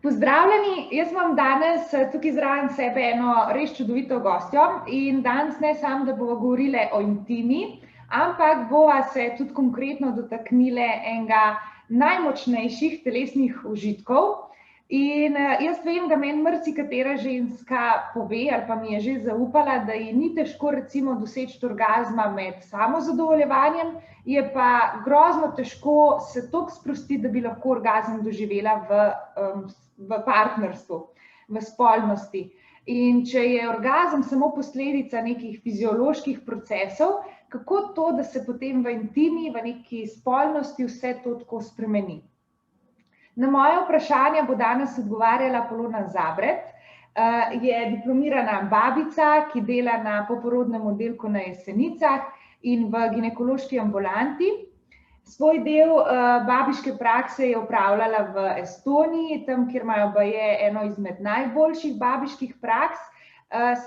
Pozdravljeni, jaz imam danes tukaj zraven sebe eno res čudovito gostjo in danes ne samo, da bova govorile o intimi, ampak bova se tudi konkretno dotaknile enega najmočnejših telesnih užitkov. In jaz vem, da meni marsikatera ženska pove ali pa mi je že zaupala, da ji ni težko recimo doseči orgazma med samozadovoljevanjem, je pa grozno težko se toliko sprostiti, da bi lahko orgazem doživela v partnerstvu, v spolnosti. In če je orgazem samo posledica nekih fizioloških procesov, kako to, da se potem v intimi, v neki spolnosti vse to tako spremeni? Na moje vprašanja bo danes odgovarjala Polona Zabret. Je diplomirana babica, ki dela na poporodnem oddelku na Jesenicah in v ginekološki ambulanti. Svoj del babiške prakse je opravljala v Estoniji, tam, kjer imajo baje eno izmed najboljših babiških praks,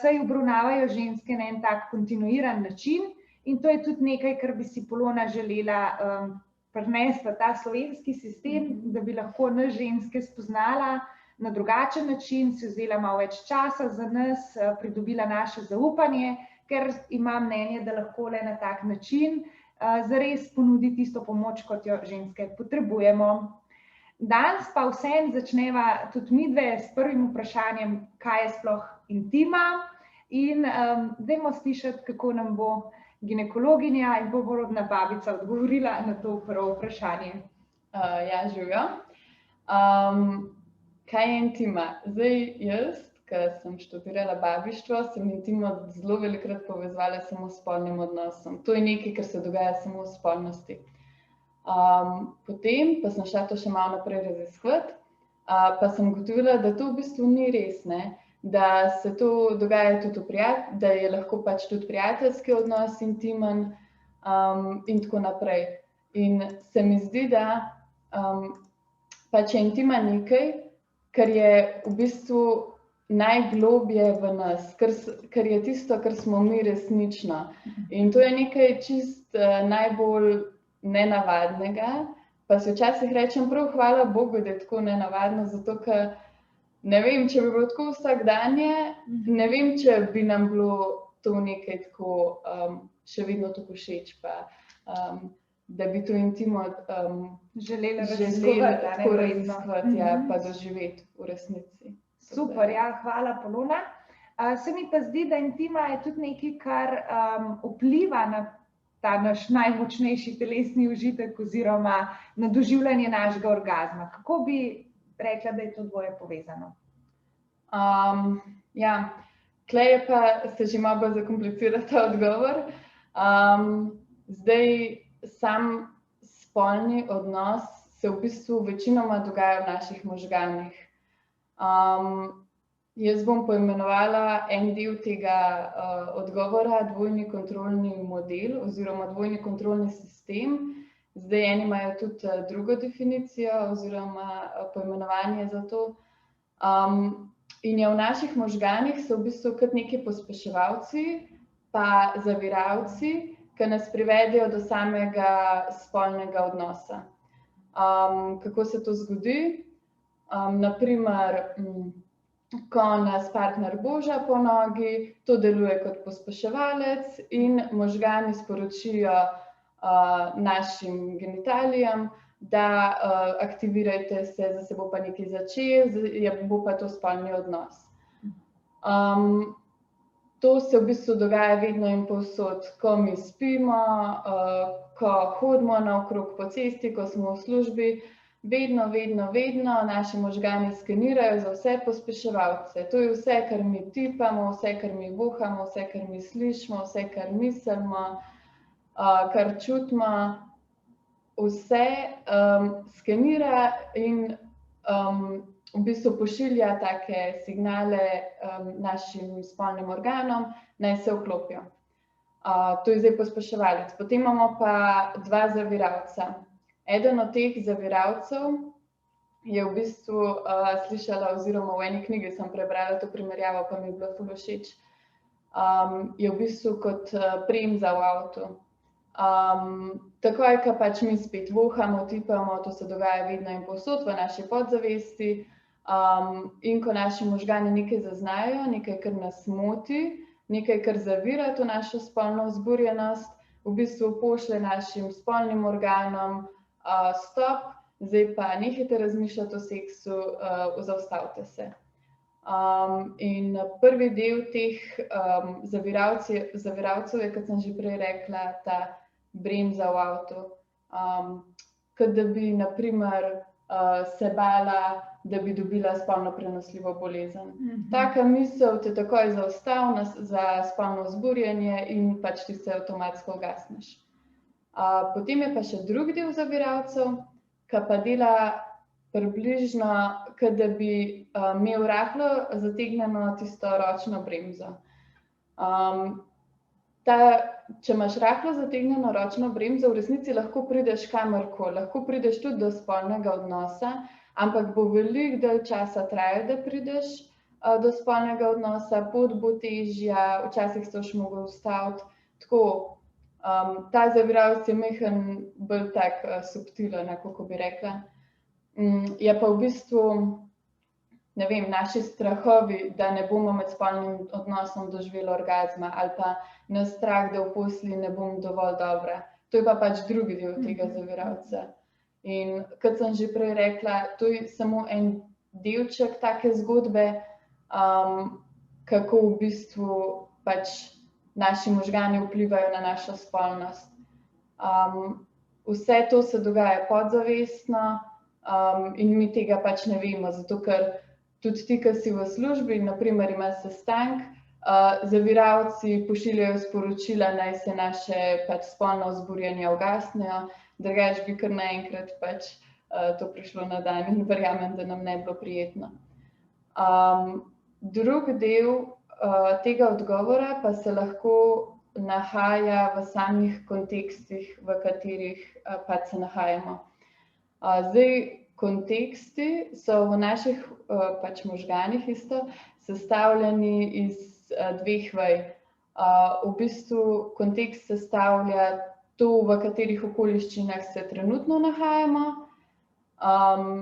saj obravnavajo ženske na en tak kontinuiran način. In to je tudi nekaj, kar bi si Polona želela prinesti v ta slovenski sistem, da bi lahko nas ženske spoznala na drugačen način, si vzela malo več časa za nas, pridobila naše zaupanje, ker ima mnenje, da lahko le na tak način zares ponudi tisto pomoč, kot jo ženske potrebujemo. Danes pa vseeno začneva tudi midve s prvim vprašanjem, kaj je sploh intima, in dajmo slišati, kako nam bo ginekologinja in poporodna babica odgovorila na to prvo vprašanje. Ja, živjo. Kaj je intima? Zdaj jaz, ko sem študirala babištvo, sem intimo zelo velikokrat povezovala samo s spolnim odnosom. To je nekaj, kar se dogaja samo v spolnosti. Potem pa sem šla to še malo naprej raziskovati, pa sem ugotovila, da to v bistvu ni res, ne? Da se to dogaja tudi da je lahko pač tudi prijateljski odnos intimen in tako naprej. In se mi zdi, da pač je intima nekaj, kar je v bistvu najglobje v nas, kar je tisto, kar smo mi resnično. In to je nekaj čist najbolj nenavadnega, pa si včasih rečem prav hvala Bogu, da je tako nenavadno, zato ker ne vem, če bi bilo tako vsakdanje, ne vem, če bi nam bilo to nekaj tako še vedno tako všeč, pa da bi to intimo Želela tako raziskovati, ja, pa doživeti v resnici. Super, ja, hvala Polona. Se mi pa zdi, da intima je tudi nekaj, kar vpliva na ta naš najmočnejši telesni užitek oziroma na doživljanje našega orgazma. Kako bi rekla, da je to dvoje povezano? Ja, tule je pa se že malo bolj zakomplicira ta odgovor. Zdaj, sam spolni odnos se v bistvu večinoma dogaja v naših možganih. Jaz bom poimenovala en del tega odgovora dvojni kontrolni model oziroma dvojni kontrolni sistem. Zdaj eni imajo tudi drugo definicijo oziroma poimenovanje za to. In je v naših možganih so v bistvu kot neki pospeševalci pa zaviralci, ki nas privedejo do samega spolnega odnosa. Kako se to zgodi? Naprimer, ko nas partner boža po nogi, to deluje kot pospeševalec in možgani sporočijo našim genitalijam, da aktivirajte se, zdaj se bo pa nekaj začelo, bo pa to spolni odnos. To se v bistvu dogaja vedno in povsod, ko mi spimo, ko hodimo naokrog po cesti, ko smo v službi, vedno naši možgani skenirajo za vse pospeševalce. To je vse, kar mi tipamo, vse, kar mi vohamo, vse, kar mi slišimo, vse, kar mislimo, kar čutimo, vse skenira in v bistvu pošilja take signale našim spolnim organom, naj se vklopijo. To je zdaj pospeševalec. Potem imamo pa dva zaviralca. Eden od teh zaviralcev je v bistvu slišala oziroma v eni knjigi sem prebrala to primerjavo, pa mi je bilo ful všeč. Je v bistvu kot bremza v avtu. Takoj, ko pač mi spet vohamo, tipamo, to se dogaja vedno in povsod v naši podzavesti, In ko naši možgani nekaj zaznajo, nekaj, kar nas moti, nekaj, kar zavira to našo spolno vzburjenost, v bistvu pošlje našim spolnim organom, stop, zdaj pa nehajte razmišljati o seksu, zaustavite se. In prvi del teh zaviralcev je, kot sem že prej rekla, ta bremza v avtu. Kot da bi, na primer, se bala, da bi dobila spolno prenosljivo bolezen. Taka misel te takoj zaustavi za spolno vzburjenje in pač ti se avtomatsko ugasneš. Potem je pa še drugi del zaviralcev, ki pa dela približno, kot da bi imel rahlo zategnjeno tisto ročno bremzo. Če imaš rahlo zategnjeno ročno bremzo, v resnici lahko prideš kamorkoli, lahko prideš tudi do spolnega odnosa, ampak bo veliko dalj časa trajalo, da prideš do spolnega odnosa, pot bo težja, včasih se boš mogel ustaviti. Tako, ta zaviralec je majhen, bolj tak subtilen, kako bi rekla. Je pa v bistvu, ne vem, naši strahovi, da ne bomo med spolnim odnosom doživeli orgazma, ali pa nas strah, da v posli ne bom dovolj dobra. To je pa pač drugi del tega zaviralca. In kot sem že prej rekla, to je samo en delček take zgodbe, kako v bistvu pač naši možgani vplivajo na našo spolnost. Vse to se dogaja podzavestno, in mi tega pač ne vemo, zato ker tudi ti, ki si v službi, naprimer imaš sestanek, zaviralci pošiljajo sporočila, naj se naše pač spolno vzburjenje ugasnejo, drugače bi kar naenkrat pač to prišlo na dan in verjamem, da nam ne bi bilo prijetno. Drugi del tega odgovora pa se lahko nahaja v samih kontekstih, v katerih pač se nahajamo. Zdaj, konteksti so v naših pač možganih isto sestavljeni iz dveh vaj. V bistvu kontekst sestavlja to, v katerih okoliščinah se trenutno nahajamo,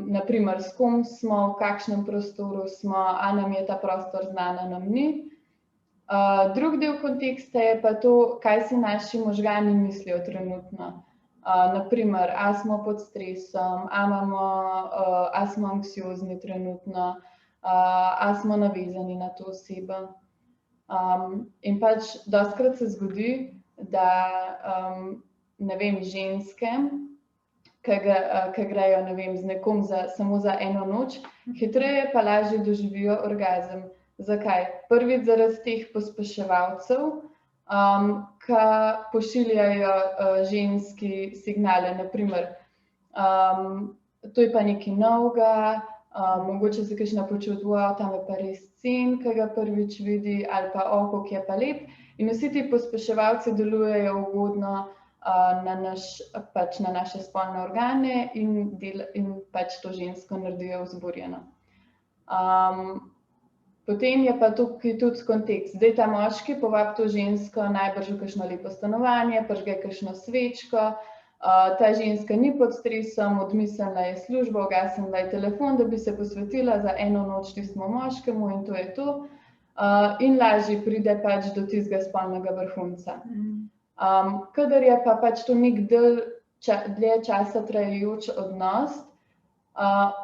naprimer s kom smo, v kakšnem prostoru smo, a nam je ta prostor znan, a nam ni. Drugi del konteksta je pa to, kaj si naši možgani mislijo trenutno. Naprimer, a smo pod stresom, a smo anksiozni trenutno, a smo navezani na to osebo. In pač dostikrat se zgodi, da ne vem, ženske, ki grejo, ne vem, z nekom samo za eno noč, hitreje pa lažje doživijo orgazem. Zakaj? Prvič zaradi teh pospeševalcev, ki pošiljajo ženski signale, naprimer, to je pa nekaj novega, mogoče se kakšna počuti, tam je pa res cen, ki ga prvič vidi, ali pa kako je pa lep. In vsi ti pospeševalci delujejo ugodno na naše spolne organe in pač to žensko naredijo vzburjeno. Potem je pa tukaj tudi kontekst. Zdaj ta moški povabi to žensko najbrž v kakšno lepo stanovanje, prižge kakšno svečko, ta ženska ni pod stresom, odmislila je službo, ugasnila je telefon, da bi se posvetila za eno noč tistemu moškemu in to je to. In lažje pride pač do tistega spolnega vrhunca. Kadar je pa pač to nek dlje časa trajajoč odnos,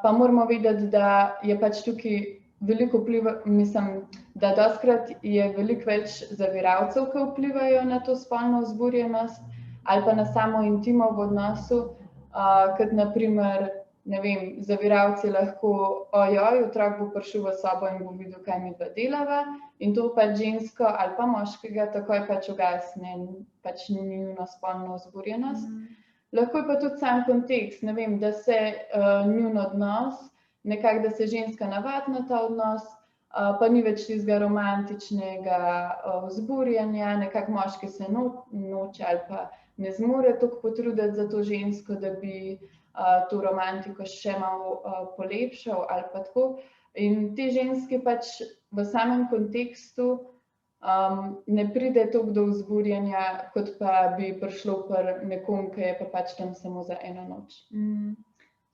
pa moramo vedeti, da je pač tukaj veliko vpliva, mislim, da dostikrat je veliko več zaviralcev, ki vplivajo na to spolno vzburjenost ali pa na samo intimo v odnosu, kot naprimer, ne vem, zaviralci lahko, ojoj, otrok bo prišel v sobo in bo videl, kaj midva delava, in to pač žensko ali pa moškega takoj pač ugasne in pač ni njuno spolno vzburjenost. Lahko je pa tudi sam kontekst, ne vem, da se njun odnos, nekako, da se ženska navadi na ta odnos, pa ni več tistega romantičnega vzburjenja, nekako moški se noče ali pa ne zmore toliko potruditi za to žensko, da bi to romantiko še malo polepšal ali pa tako. In te ženske pač v samem kontekstu ne pride toliko do vzburjenja, kot pa bi prišlo pri nekom, ki je pa pač tam samo za eno noč.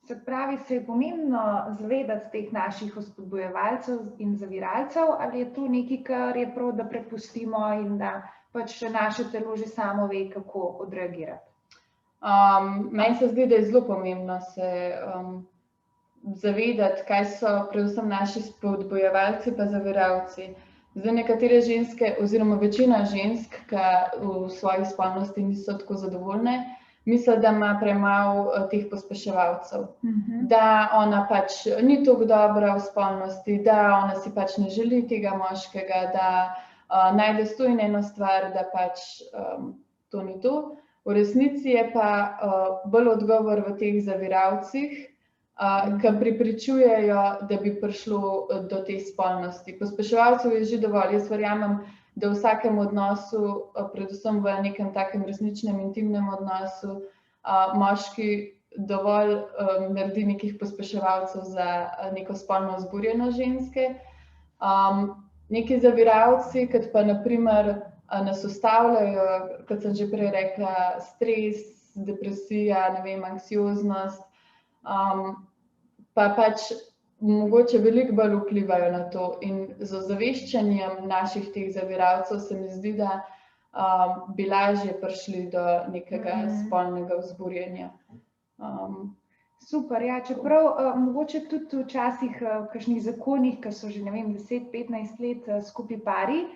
Se pravi, se je pomembno zavedati teh naših vzpodbujevalcev in zaviralcev, ali je to nekaj, kar je prav, da prepustimo in da pač naše telo že samo ve, kako odreagirati? Meni se zdi, da je zelo pomembno se zavedati, kaj so predvsem naši spodbujevalci pa zaviralci. Zdaj nekatere ženske oziroma večina žensk, ki v svoji spolnosti niso tako zadovoljne, misli, da ima premalo teh pospeševalcev, da ona pač ni tako dobra v spolnosti, da ona si pač ne želi tega moškega, da najde sto in eno stvar, da pač to ni to. V resnici je pa bolj odgovor v teh zaviralcih, ki preprečujejo, da bi prišlo do te spolnosti. Pospeševalcev je že dovolj. Jaz verjamem, da v vsakem odnosu, predvsem v nekem takem resničnem, intimnem odnosu, moški dovolj naredi nekih pospeševalcev za neko spolno vzburjenost ženske. Neki zaviralci, kot pa naprimer nas ustavljajo, kot sem že prej rekla, stres, depresija, ne vem, anksioznost, pa pač mogoče veliko bolj vplivajo na to. In z ozaveščanjem naših teh zaviralcev se mi zdi, da bi lažje prišli do nekega spolnega vzburjenja. Super, ja, čeprav mogoče tudi včasih v kakšnih zakonih, ki so že, ne vem, 10-15 let skupaj pari,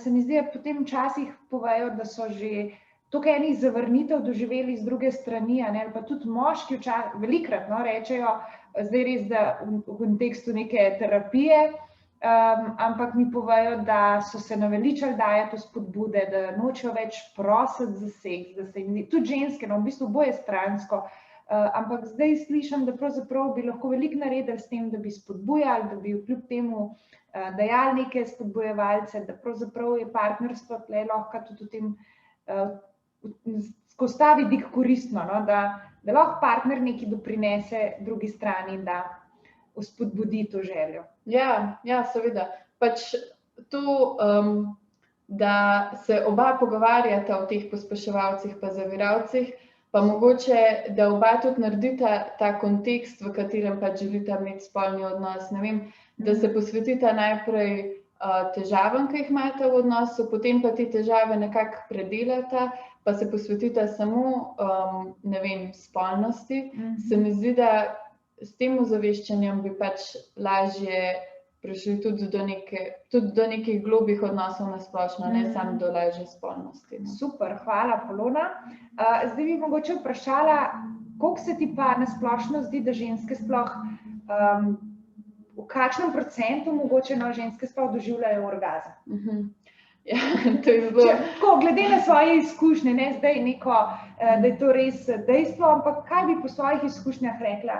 se mi zdi, da potem včasih povejo, da so že toliko enih zavrnitev doživeli z druge strani, ali pa tudi moški velikokrat rečejo, zdaj res, da v kontekstu neke terapije, ampak mi povejo, da so se naveličali dajati spodbude, da nočejo več prositi za seks, da se jim tudi ženske, v bistvu boje stransko, ampak zdaj slišim, da pravzaprav bi lahko veliko naredili s tem, da bi spodbujali, da bi kljub temu dajali neke spodbujevalce, da pravzaprav je partnerstvo tle lahko tudi v tem skozi ta vidik koristno, da lahko partner nekaj doprinese drugi strani, da vzpodbudi to željo. Ja, seveda. Pač to, da se oba pogovarjata o teh pospeševalcih pa zaviralcih, pa mogoče, da oba tudi naredita ta kontekst, v katerem pač želita imeti spolni odnos, ne vem, da se posvetita najprej težavam, ki jih imata v odnosu, potem pa te težave nekako predelata, pa se posvetita samo, ne vem, spolnosti. Se mi zdi, da s tem ozaveščanjem bi pač lažje prišli tudi do nekih globih odnosov na splošno, ne samo do lažje spolnosti. Super, hvala, Polona. Zdaj bi mogoče vprašala, koliko se ti pa na splošno zdi, da ženske sploh, v kakšnem procentu mogoče ženske sploh doživljajo orgazem? Ja, to je zelo... Tako, glede na svoje izkušnje, ne zdaj neko, da je to res dejstvo, ampak kaj bi po svojih izkušnjah rekla?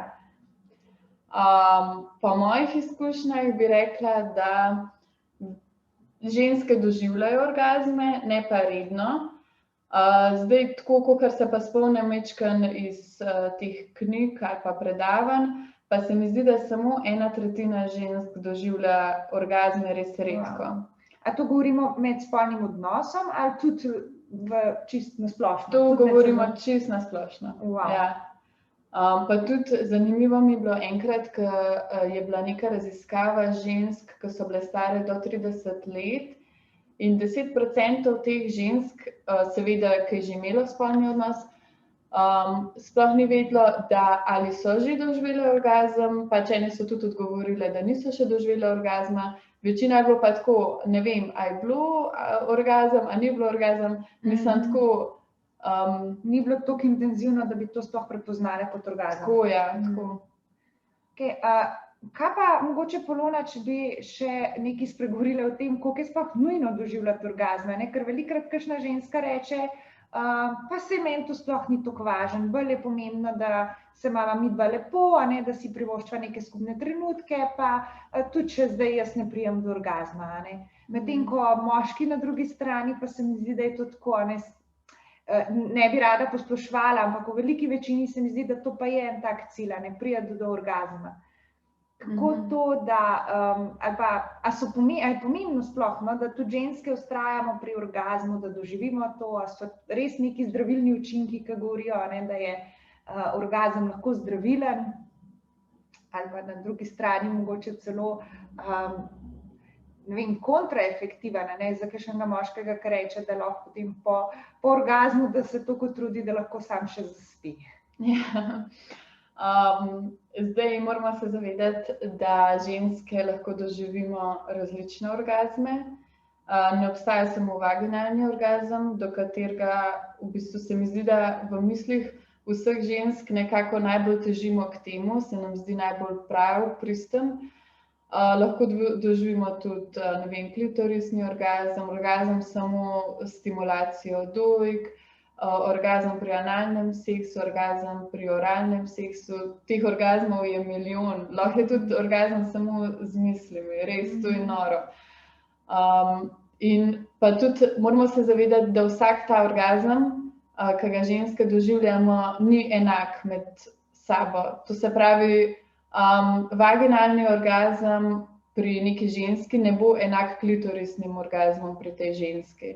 Po mojih izkušnjah bi rekla, da ženske doživljajo orgazme, ne pa redno. Zdaj, tako, kakor se pa spomnim majčkeno iz teh knjig ali pa predavanj, pa se mi zdi, da samo 1/3 žensk doživlja orgazme res redko. A to govorimo med spolnim odnosom ali tudi čisto na splošno? To govorimo čisto na splošno. Ja. Pa tudi zanimivo mi je bilo enkrat, ko je bila neka raziskava žensk, ki so bile stare do 30 let, in 10% teh žensk, seveda, ki je že imelo spolni odnos, sploh ni vedelo, da ali so že doživele orgazem, pač ene so tudi odgovorile, da niso še doživele orgazma. Večina je bilo pa tako, ne vem, a je bilo orgazem, a ni bilo orgazem, mislim tako... Ni bilo tako intenzivno, da bi to sploh prepoznali kot orgazem. Tako, ja, tako. Kaj pa mogoče, Polona, če bi še nekaj spregovorila o tem, koliko je sploh nujno doživljati orgazme, ker velikokrat kakšna ženska reče, pa saj meni to sploh ni tako važno, bolj je pomembno, da se imava midva lepo, da si privoščiva neke skupne trenutke, pa tudi če zdaj jaz ne pridem do orgazma. Medtem ko moški na drugi strani, pa se mi zdi, da je to tako, ne bi rada posploševala, ampak v veliki večini se mi zdi, da to pa je en tak cilj, priti do orgazma. Kako to, da, ali je pomembno sploh, da tudi ženske vztrajamo pri orgazmu, da doživimo to, ali so res neki zdravilni učinki, ki govorijo, da je orgazem lahko zdravilen, ali pa na drugi strani mogoče celo kontraefektiven, za kakšnega moškega, ki reče, da lahko potem po orgazmu, da se toliko trudi, da lahko sam še zaspi. Ja. Zdaj moramo se zavedati, da ženske lahko doživimo različne orgazme. Ne obstaja samo vaginalni orgazem, do katerega v bistvu se mi zdi, da v mislih vseh žensk nekako najbolj težimo k temu, se nam zdi najbolj prav, pristen. Lahko doživimo tudi, klitorisni orgazem, orgazem samo s stimulacijo dojk, orgazem pri analnem seksu, orgazem pri oralnem seksu. Teh orgazmov je milijon, lahko je tudi orgazem samo z mislimi, res, to je noro. In pa tudi moramo se zavedati, da vsak ta orgazem, ki ga ženske doživljamo, ni enak med sabo. To se pravi, vaginalni orgazem pri neki ženski ne bo enak klitorisnim orgazmom pri tej ženski.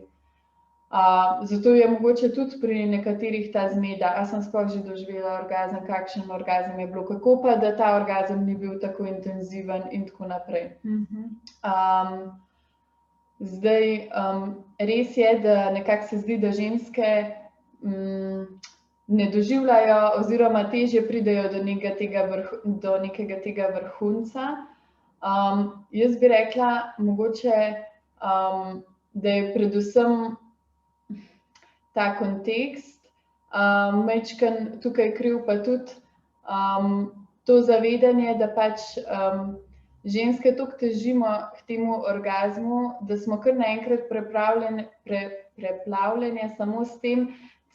Zato je mogoče tudi pri nekaterih ta zmeda, a sem sploh že doživela orgazem, kakšen orgazem je bilo, kako pa, da ta orgazem ni bil tako intenziven in tako naprej. Zdaj, res je, da nekako se zdi, da ženske ne doživljajo oziroma težje pridejo do nekega tega vrhunca. Jaz bi rekla mogoče, da je predvsem ta kontekst majčkeno tukaj kriv, pa tudi to zavedanje, da pač ženske toliko težimo k temu orgazmu, da smo kar naenkrat preplavljene samo s tem,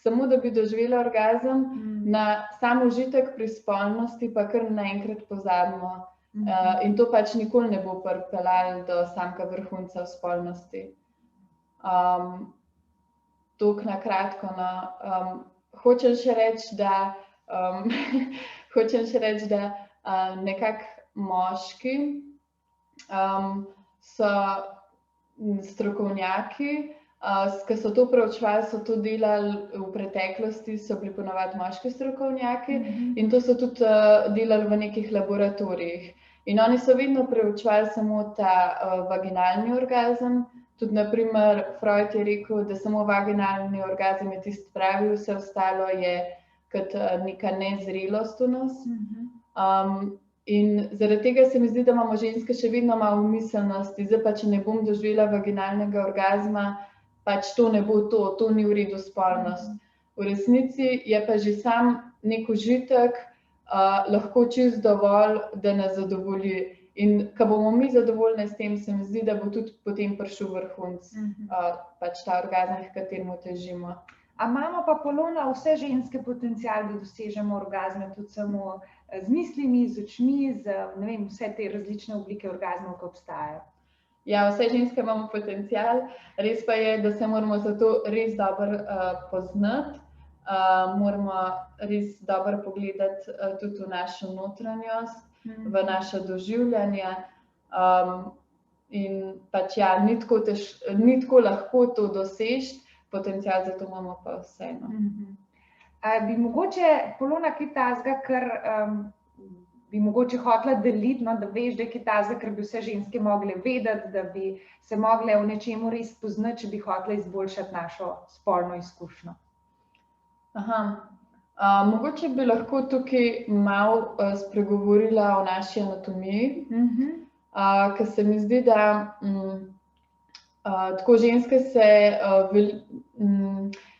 samo da bi doživela orgazem, na sam užitek pri spolnosti pa kar naenkrat pozabimo. In to pač nikoli ne bo pripeljalo do samega vrhunca v spolnosti. Toliko na kratko. Hočem še reči, da nekako moški so strokovnjaki, ki so to preučevali, so to delali v preteklosti, so bili ponavadi moški strokovnjaki in to so tudi delali v nekih laboratorijih. In oni so vedno preučevali samo ta vaginalni orgazem. Tudi, na primer, Freud je rekel, da samo vaginalni orgazem je tisti pravi, vse ostalo je kot neka nezrelost v nas. In zaradi tega se mi zdi, da imamo ženske še vedno malo v miselnosti, zdaj pa, če ne bom doživela vaginalnega orgazma, pač to ne bo to ni v redu spolnost. V resnici je pa že sam nek užitek lahko čisto dovolj, da nas zadovolji. In ko bomo mi zadovoljni s tem, se mi zdi, da bo tudi potem prišel vrhunec, pač ta orgazem, h kateremu težimo. A imamo pa, Polona, vse ženske potencial, da dosežemo orgazme tudi samo z mislimi, z očmi, vse te različne oblike orgazmov, ki obstajajo? Ja, vse ženske imamo potencial, res pa je, da se moramo za to res dobro poznati, moramo res dobro pogledati tudi v našo notranjost, v naše doživljanje. In pač ja, ni tako lahko to doseči, potencial za to imamo pa vseeno. Bi mogoče, Polona, kaj takega, kar bi mogoče hotela deliti, da veš, da je kaj takega, kar bi vse ženske mogle vedeti, da bi se mogle v nečemu res poznati, če bi hotela izboljšati našo spolno izkušnjo? Mogoče bi lahko tukaj malo spregovorila o naši anatomiji, ker se mi zdi, da tako ženske se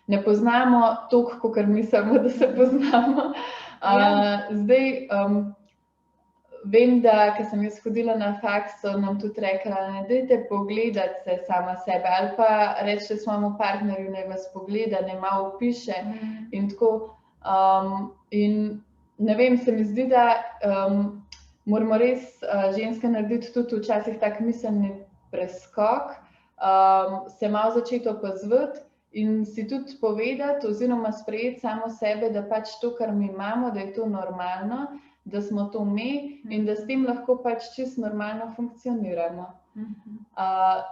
ne poznamo toliko, kakor mislimo, da se poznamo. Zdaj, vem, da, ko sem jaz hodila na faks, so nam tudi rekla, ne dajte pogledati se sama sebe, ali pa reči svojemu partnerju, naj vas pogleda, ne malo opiše in tako. In ne vem, se mi zdi, da moramo res ženske narediti tudi včasih tak miselni preskok, se malo začeti opazovati in si tudi povedati oziroma sprejeti samo sebe, da pač to, kar mi imamo, da je to normalno, da smo to mi in da s tem lahko pač čisto normalno funkcioniramo.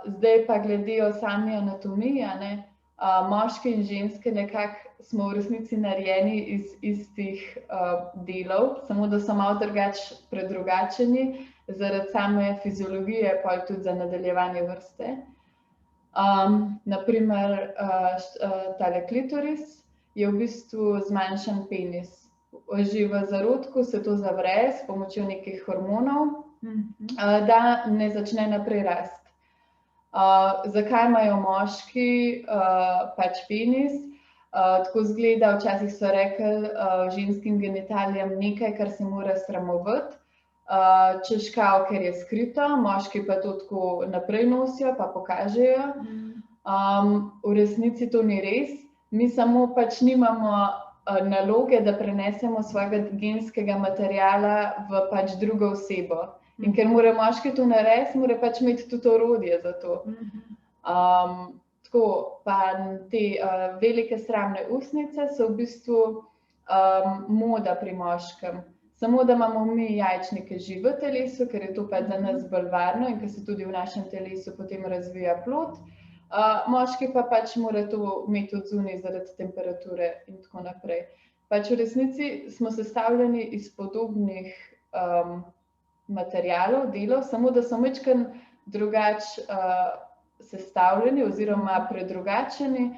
Zdaj pa glede o sami anatomiji, moški in ženske nekako smo v resnici narejeni iz istih delov, samo da so malo predrugačeni zaradi same fiziologije, pa tudi za nadaljevanje vrste. Naprimer, tale klitoris je v bistvu zmanjšan penis. Že v zarodku se to zavre s pomočjo nekih hormonov, da ne začne naprej rasti. Zakaj imajo moški pač penis? Tako izgleda, včasih so rekli ženskim genitalijam nekaj, kar se mora sramovati, češ kao, ker je skrito, moški pa to tako naprej nosijo, pa pokažejo. V resnici to ni res, mi samo pač nimamo naloge, da prenesemo svojega genskega materiala v pač drugo osebo. In ker mora moški to narediti, mora pač imeti tudi orodje za to. Tako, pa te velike sramne ustnice so v bistvu moda pri moškem. Samo da imamo mi jajčnike že v telesu, ker je to pač za nas bolj varno in ker se tudi v našem telesu potem razvija plod. Moški pa pač mora to imeti od zunaj zaradi temperature in tako naprej. Pač v resnici smo sestavljeni iz podobnih materialov, delov, samo da so majčkeno drugače sestavljeni oziroma predrugačeni.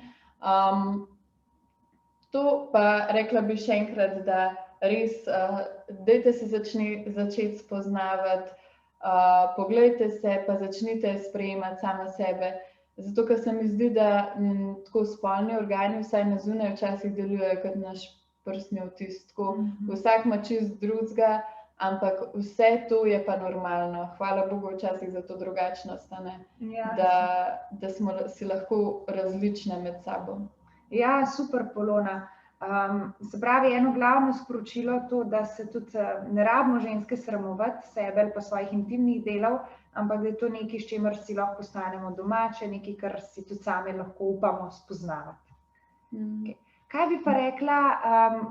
To pa rekla bi še enkrat, da res dajte se začeti spoznavati, poglejte se, pa začnite sprejemati sama sebe. Zato, ker se mi zdi, da tako spolni organi vsaj na zunaj včasih delujejo kot naš prstni odtis. Vsak ima čist drugega, ampak vse to je pa normalno. Hvala Bogu včasih za to drugačnost, da smo si lahko različne med sabo. Ja, super, Polona. Se pravi, eno glavno sporočilo to, da se tudi ne rabimo ženske sramovati sebe ali pa svojih intimnih delov, ampak da je to nekaj, s čimer si lahko postanemo domače, nekaj, kar si tudi sami lahko upamo spoznavati. Kaj bi pa rekla,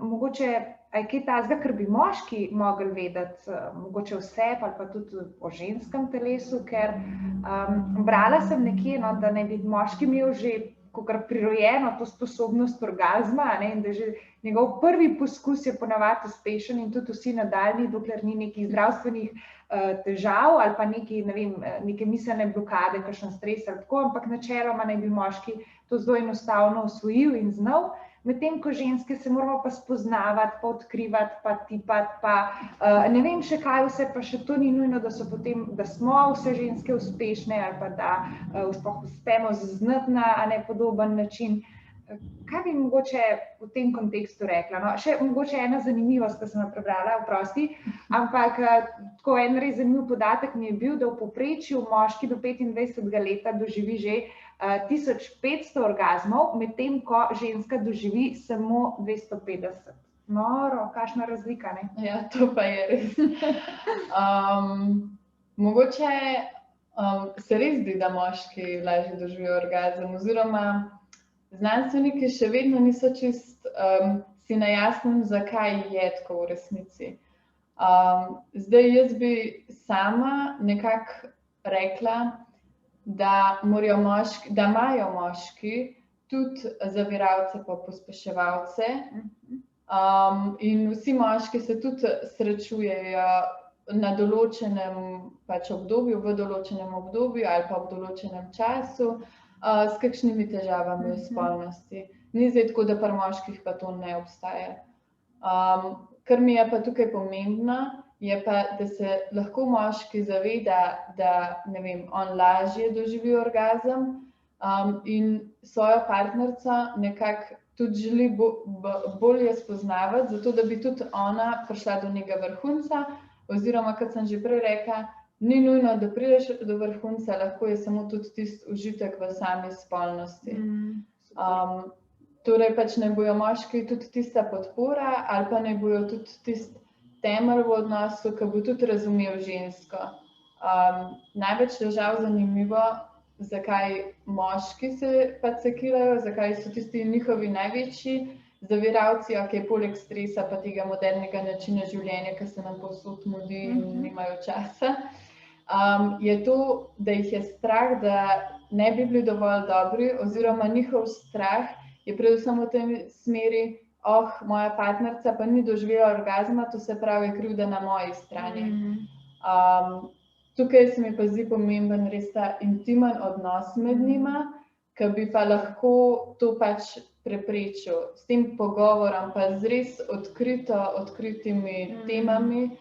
mogoče je kaj takega, kar bi moški mogli vedeti, mogoče vse, ali pa tudi o ženskem telesu, ker brala sem nekje, da naj bi moški imel že kakor prirojeno to sposobnost orgazma, in da že njegov prvi poskus je ponavadi uspešen in tudi vsi nadaljnji, dokler ni nekih zdravstvenih težav ali pa neke miselne blokade, kakšen stres ali tako, ampak načeloma naj bi moški to zelo enostavno osvojil in znal, medtem ko ženske se moramo pa spoznavati, pa odkrivati, pa tipati, pa ne vem še kaj vse, pa še to ni nujno, da smo vse ženske uspešne ali pa da uspemo znati na podoben način. Kaj bi mogoče v tem kontekstu rekla? No, še mogoče ena zanimivost, ki sem jo prebrala, oprosti, ampak tako en res zanimiv podatek mi je bil, da v povprečju moški do 25. leta doživi že 1500 orgazmov, medtem ko ženska doživi samo 250. Noro, kakšna razlika, ne? Ja, to pa je res. Mogoče se res zdi, da moški lažje doživijo orgazem, oziroma znanstveniki še vedno niso čist si na jasnem, zakaj je tako v resnici. Zdaj jaz bi sama nekako rekla, da imajo moški tudi zaviralce pa pospeševalce in vsi moški se tudi srečujejo na določenem obdobju, v določenem obdobju ali pa v določenem času s kakšnimi težavami v spolnosti. Ni zdaj tako, da pri moških pa to ne obstaja. Kar mi je pa tukaj pomembno, je pa, da se lahko moški zaveda, da on lažje doživi orgazem in svojo partnerico nekako tudi želi bolje spoznavati, zato da bi tudi ona prišla do nekega vrhunca, oziroma, kot sem že prej rekla, ni nujno, da prideš do vrhunca, lahko je samo tudi tisti užitek v sami spolnosti. Torej pač naj bojo moški tudi tista podpora ali pa naj bojo tudi tisti temelj v odnosu, ki bo tudi razumel žensko. Največ težav zanimivo, zakaj moški se pač sekirajo, zakaj so tisti njihovi največji zaviralci, poleg stresa pa tega modernega načina življenja, ki se nam povsod mudi in nimajo časa, je to, da jih je strah, da ne bi bili dovolj dobri, oziroma njihov strah je predvsem v tem smeri, moja partnerica pa ni doživela orgazma, to se pravi krivda na moji strani. Tukaj se mi pa zdi pomemben res ta intimen odnos med njima, ki bi pa lahko to pač preprečil s tem pogovorom, pa z res odkritimi temami,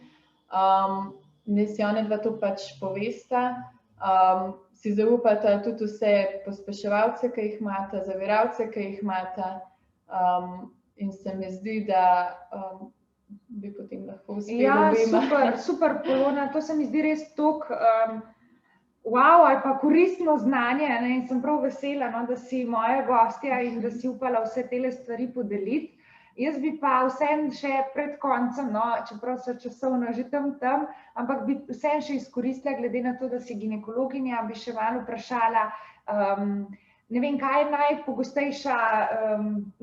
da si one dva to pač povesta, si zaupata tudi vse pospeševalce, ki jih imata, zaviralce, ki jih imata, in se mi zdi, da bi potem lahko uspelo obema. Ja, super, Polona, to se mi zdi res toliko wow, ali pa koristno znanje, ne? In sem prav vesela, no, da si moja gostja in da si upala vse tele stvari podeliti. Jaz bi pa vsem še pred koncem, no, čeprav so časovno že tam, ampak bi vsem še izkoristila, glede na to, da si ginekologinja, bi še malo vprašala, ne vem, kaj je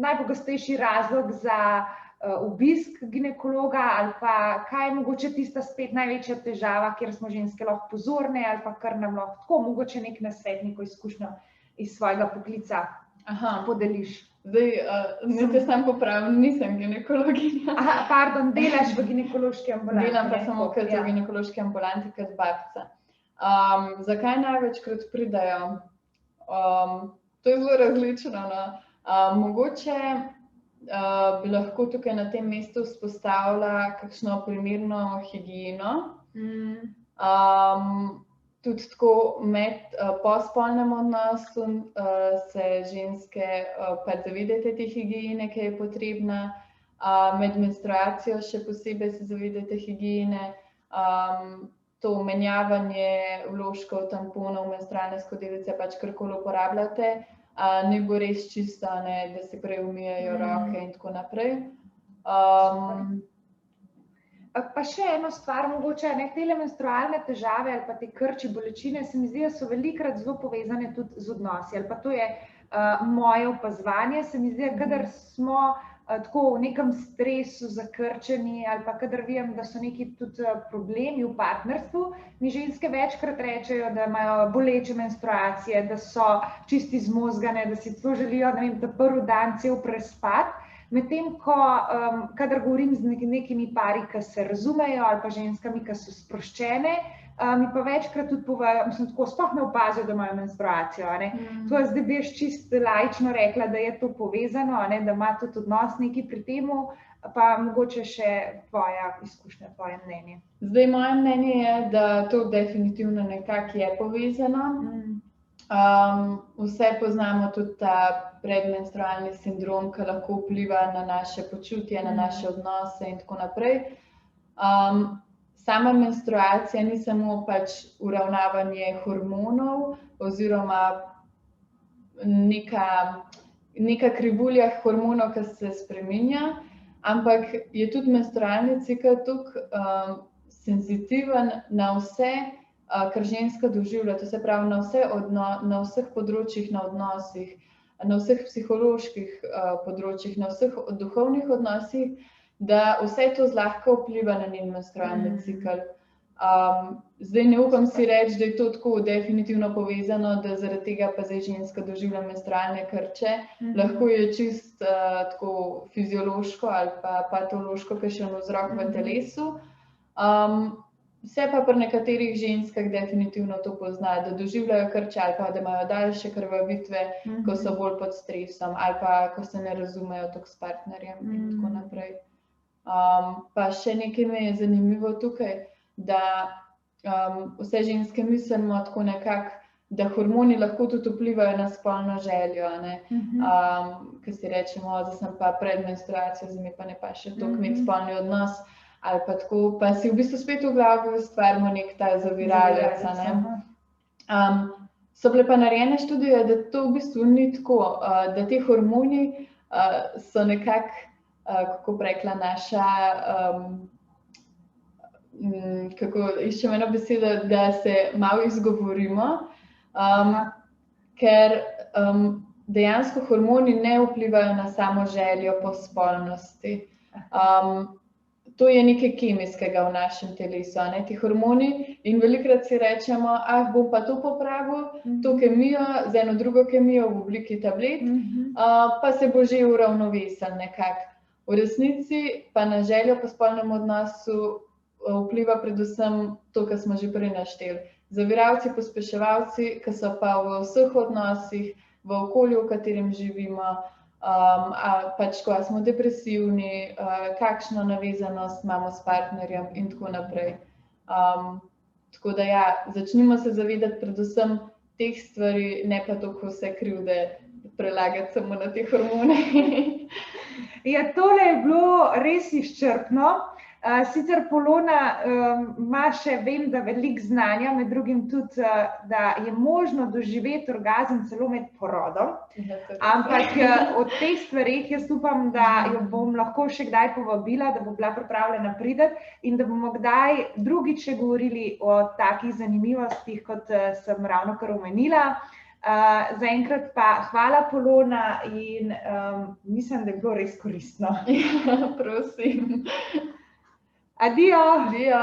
najpogostejši razlog za obisk ginekologa, ali pa kaj je mogoče tista spet največja težava, kjer smo ženske lahko pozorne, ali pa kar nam lahko tako mogoče nek nasvet, neko izkušnjo iz svojega poklica podeliš. Zdaj, te sam popravim, nisem ginekologinja. Pardon, delaš v ginekološki ambulanti. Delam pa samo kot v ginekološki ambulanti, kot babica. Zakaj največkrat pridajo? To je zelo različno, no. Mogoče bi lahko tukaj na tem mestu vzpostavila kakšno primerno higieno. Tudi tako po spolnem odnosu se ženske pač zavedate te higiene, ki je potrebna. Med menstruacijo še posebej se zavedate higiene. To menjavanje vložkov, tamponov, menstrualne skodelice, pač karkoli uporabljate, ne bo res čisto, da se prej umijejo roke in tako naprej. Pa še eno stvar, mogoče tele menstrualne težave ali pa te krči, bolečine, se mi zdi, da so velikokrat zelo povezane tudi z odnosi, ali pa to je moje opazovanje, se mi zdi, da kadar smo tako v nekem stresu, zakrčeni, ali pa kadar vidim, da so neki tudi problemi v partnerstvu, mi ženske večkrat rečejo, da imajo boleče menstruacije, da so čisti zmozgane, da si celo želijo, ne vem, ta prvi dan cel prespati. Medtem ko, kadar govorim z nekimi pari, ki se razumejo, ali pa ženskami, ki so sproščene, mi pa večkrat tudi povejo, mislim, tako sploh ne opazijo, da imajo menstruacijo. To zdaj bi jaz čisto laično rekla, da je to povezano, da ima tudi odnos nekaj pri temu, pa mogoče še tvoja izkušnja, tvoje mnenje. Zdaj, moje mnenje je, da to definitivno nekako je povezano. Vse poznamo tudi ta predmenstrualni sindrom, ki lahko vpliva na naše počutje, na naše odnose in tako naprej. Sama menstruacija ni samo pač uravnavanje hormonov oziroma neka krivulja hormonov, ki se spreminja, ampak je tudi menstrualni cikel toliko senzitiven na vse, kar ženska doživlja, to se pravi na vseh področjih, na odnosih, na vseh psiholoških področjih, na vseh duhovnih odnosih, da vse to zlahka vpliva na njen menstrualni cikel. Zdaj ne upam si reči, da je to tako definitivno povezano, da zaradi tega pa zdaj ženska doživlja menstrualne krče. Lahko je čisto tako fiziološko ali pa patološko kakšen vzrok v telesu. Se pa pri nekaterih ženskah definitivno to pozna, da doživljajo krče ali pa da imajo daljše krvavitve, ko so bolj pod stresom ali pa ko se ne razumejo toliko s partnerjem in tako naprej. Pa še nekaj mi je zanimivo tukaj, da vse ženske mislimo tako nekako, da hormoni lahko tudi vplivajo na spolno željo, ko si rečemo, da sem pa pred menstruacijo, zdaj mi pa ne pa še toliko imeti spolni odnos, ali pa tako, pa si v bistvu spet v glavi ustvarimo nek ta zaviralec. So bile pa narejene študije, da to v bistvu ni tako, da te hormoni so nekako, kako bi rekla, naša, kako iščem eno besedo, da se malo izgovorimo, ker dejansko hormoni ne vplivajo na samo željo po spolnosti. to je nekaj kemijskega v našem telesu, ne, ti hormoni, in velikokrat si rečemo, bom pa to popravil, to kemijo, z eno drugo kemijo v obliki tablet, pa se bo že uravnovesel nekako. V resnici pa na željo po spolnem odnosu vpliva predvsem to, kar smo že prej našteli. Zaviralci, pospeševalci, ki so pa v vseh odnosih, v okolju, v katerem živimo, pač ko smo depresivni, kakšno navezanost imamo s partnerjem in tako naprej. Tako da ja, začnimo se zavedati predvsem teh stvari, ne pa toliko vse krivde prelagati samo na te hormone. Ja, tole je bilo res izčrpno. Sicer Polona ima še, vem, da veliko znanja, med drugim tudi, da je možno doživeti orgazem celo med porodom, ampak o teh stvarih jaz upam, da jo bom lahko še kdaj povabila, da bo bila pripravljena priti in da bomo kdaj drugič še govorili o takih zanimivostih, kot sem ravnokar omenila. Zaenkrat pa hvala, Polona, in mislim, da je bilo res koristno. Prosim. Adijo. Adijo.